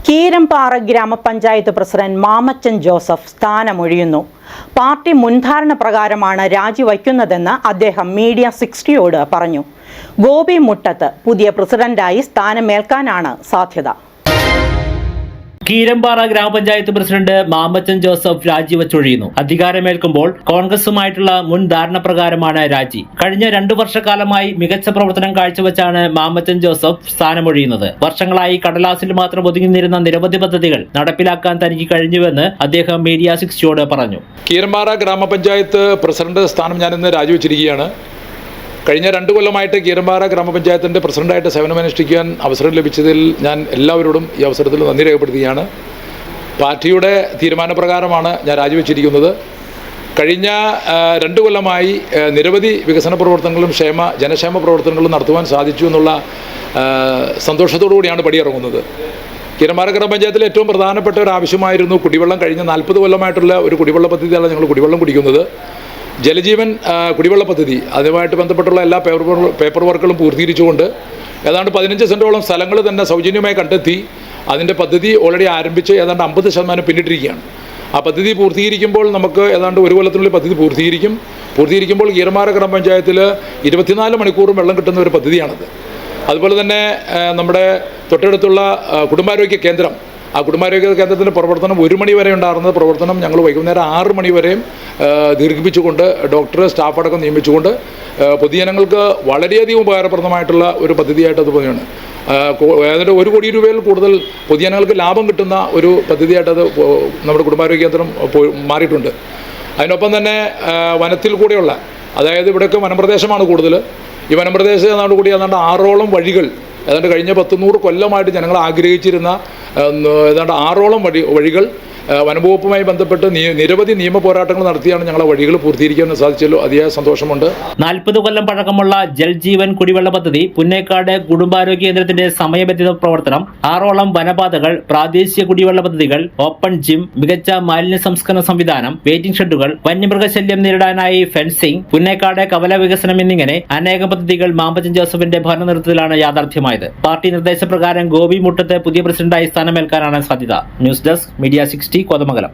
കീരമ്പാറ ഗ്രാമപഞ്ചായത്ത് president Mamachan Joseph സ്ഥാനമൊഴിയുന്നു. Party മുൻധാരണ പ്രകാരമാണ് രാജിവയ്ക്കുന്നതെന്ന് അദ്ദേഹം മീഡിയ 60യോട് പറഞ്ഞു. ഗോപി മുട്ടത്ത് പുതിയ പ്രസിഡന്റായി സ്ഥാനമേൽക്കാനാണ് സാധ്യത. കീരമ്പാറ ഗ്രാമപഞ്ചായത്ത് പ്രസിഡന്റ് മാമച്ചൻ ജോസഫ് രാജിവെച്ചൊഴിയുന്നു. അധികാരമേൽക്കുമ്പോൾ കോൺഗ്രസുമായിട്ടുള്ള മുൻ ധാരണ പ്രകാരമാണ് രാജി. കഴിഞ്ഞ 2 വർഷക്കാലമായി മികച്ച പ്രവർത്തനം കാഴ്ചവെച്ചാണ് മാമച്ചൻ ജോസഫ് സ്ഥാനമൊഴിയുന്നത്. വർഷങ്ങളായി കടലാസിൽ മാത്രം ഒതുങ്ങിനിരുന്ന നിരവധി പദ്ധതികൾ നടപ്പിലാക്കാൻ തനിക്ക് കഴിഞ്ഞുവെന്ന് അദ്ദേഹം മീഡിയ 60യോട് പറഞ്ഞു. കീരമ്പാറ ഗ്രാമപഞ്ചായത്ത് പ്രസിഡന്റ് സ്ഥാനം ഞാനിന്ന് രാജിവെച്ചിരിക്കുകയാണ്. കഴിഞ്ഞ 2 കൊല്ലമായിട്ട് കീരമ്പാറ ഗ്രാമപഞ്ചായത്തിൻ്റെ പ്രസിഡന്റായിട്ട് സേവനമനുഷ്ഠിക്കാൻ അവസരം ലഭിച്ചതിൽ ഞാൻ എല്ലാവരോടും ഈ അവസരത്തിൽ നന്ദി രേഖപ്പെടുത്തുകയാണ്. പാർട്ടിയുടെ തീരുമാനപ്രകാരമാണ് ഞാൻ രാജിവെച്ചിരിക്കുന്നത്. കഴിഞ്ഞ 2 കൊല്ലമായി നിരവധി വികസന പ്രവർത്തനങ്ങളും ജനക്ഷേമ പ്രവർത്തനങ്ങളും നടത്തുവാൻ സാധിച്ചു എന്നുള്ള സന്തോഷത്തോടു കൂടിയാണ് പടിയിറങ്ങുന്നത്. കീരമ്പാറ ഗ്രാമപഞ്ചായത്തിലെ ഏറ്റവും പ്രധാനപ്പെട്ട ഒരു ആവശ്യമായിരുന്നു കുടിവെള്ളം. കഴിഞ്ഞ 40 കൊല്ലമായിട്ടുള്ള ഒരു കുടിവെള്ള പദ്ധതിയാണ് ഞങ്ങൾ കുടിവെള്ളം കുടിക്കുന്നത്. ജലജീവൻ കുടിവെള്ള പദ്ധതി, അതുമായിട്ട് ബന്ധപ്പെട്ടുള്ള എല്ലാ പേപ്പർ വർക്കുകളും പൂർത്തീകരിച്ചുകൊണ്ട് ഏതാണ്ട് 15 സെൻറ്റോളം സ്ഥലങ്ങൾ തന്നെ സൗജന്യമായി കണ്ടെത്തി അതിൻ്റെ പദ്ധതി ഓൾറെഡി ആരംഭിച്ച് ഏതാണ്ട് 50% പിന്നിട്ടിരിക്കുകയാണ്. ആ പദ്ധതി പൂർത്തീകരിക്കുമ്പോൾ നമുക്ക് ഏതാണ്ട് 1 കൊല്ലത്തിനുള്ളിൽ പദ്ധതി പൂർത്തീകരിക്കുമ്പോൾ കീരമ്പാറ ഗ്രാമപഞ്ചായത്തിൽ 24 മണിക്കൂറും വെള്ളം കിട്ടുന്ന ഒരു പദ്ധതിയാണത്. അതുപോലെ തന്നെ നമ്മുടെ തൊട്ടടുത്തുള്ള കുടുംബാരോഗ്യ കേന്ദ്രം, ആ കുടുംബാരോഗ്യ കേന്ദ്രത്തിൻ്റെ പ്രവർത്തനം 1 മണി വരെ ഉണ്ടായിരുന്ന പ്രവർത്തനം ഞങ്ങൾ വൈകുന്നേരം 6 മണി വരെയും ദീർഘിപ്പിച്ചുകൊണ്ട് ഡോക്ടറെ സ്റ്റാഫ് അടക്കം നിയമിച്ചുകൊണ്ട് പൊതുജനങ്ങൾക്ക് വളരെയധികം ഉപകാരപ്രദമായിട്ടുള്ള ഒരു പദ്ധതിയായിട്ട് അത് പോവുകയാണ്. ഏതാണ്ട് 1 കോടി രൂപയിൽ കൂടുതൽ പൊതുജനങ്ങൾക്ക് ലാഭം കിട്ടുന്ന ഒരു പദ്ധതിയായിട്ടത് നമ്മുടെ കുടുംബാരോഗ്യ കേന്ദ്രം മാറിയിട്ടുണ്ട്. അതിനൊപ്പം തന്നെ വനത്തിൽ കൂടെയുള്ള, അതായത് ഇവിടെയൊക്കെ വനപ്രദേശമാണ് കൂടുതൽ. ഈ വനപ്രദേശം ഏതാണ്ട് കൂടി ഏതാണ്ട് 6ഓളം വഴികൾ, ഏതാണ്ട് കഴിഞ്ഞ 100 കൊല്ലമായിട്ട് ജനങ്ങൾ ആഗ്രഹിച്ചിരുന്ന ഏതാണ്ട് 6ഓളം വഴികൾ വനംവകുപ്പുമായി ബന്ധപ്പെട്ട് നിരവധി നിയമ പോരാട്ടങ്ങൾ നടത്തിയാണ് ഞങ്ങളെ വഴികൾ പൂർത്തീകരിക്കാൻ സാധിച്ചല്ലോ. അതിയായ സന്തോഷമുണ്ട്. 40 കൊല്ലം പഴക്കമുള്ള ജൽജീവൻ കുടിവെള്ള പദ്ധതി, പുന്നേക്കാട് കുടുംബാരോഗ്യ കേന്ദ്രത്തിന്റെ സമയബന്ധിത പ്രവർത്തനം, 6ഓളം വനപാതകൾ, പ്രാദേശിക കുടിവെള്ള പദ്ധതികൾ, ഓപ്പൺ ജിം, മികച്ച മാലിന്യ സംസ്കരണ സംവിധാനം, വെയിറ്റിംഗ് ഷെഡുകൾ, വന്യമൃഗശല്യം നേരിടാനായി ഫെൻസിംഗ്, പുന്നേക്കാട് കവല വികസനം എന്നിങ്ങനെ അനേകം പദ്ധതികൾ മാമച്ചൻ ജോസഫിന്റെ ഭരണനേതൃത്വത്തിലാണ് യാഥാർത്ഥ്യമായത്. പാർട്ടി നിർദ്ദേശപ്രകാരം ഗോപി മുട്ടത്ത് പുതിയ പ്രസിഡന്റായി സ്ഥാനമേൽക്കാനാണ് സാധ്യത. News desk media 60 Kothamangalam.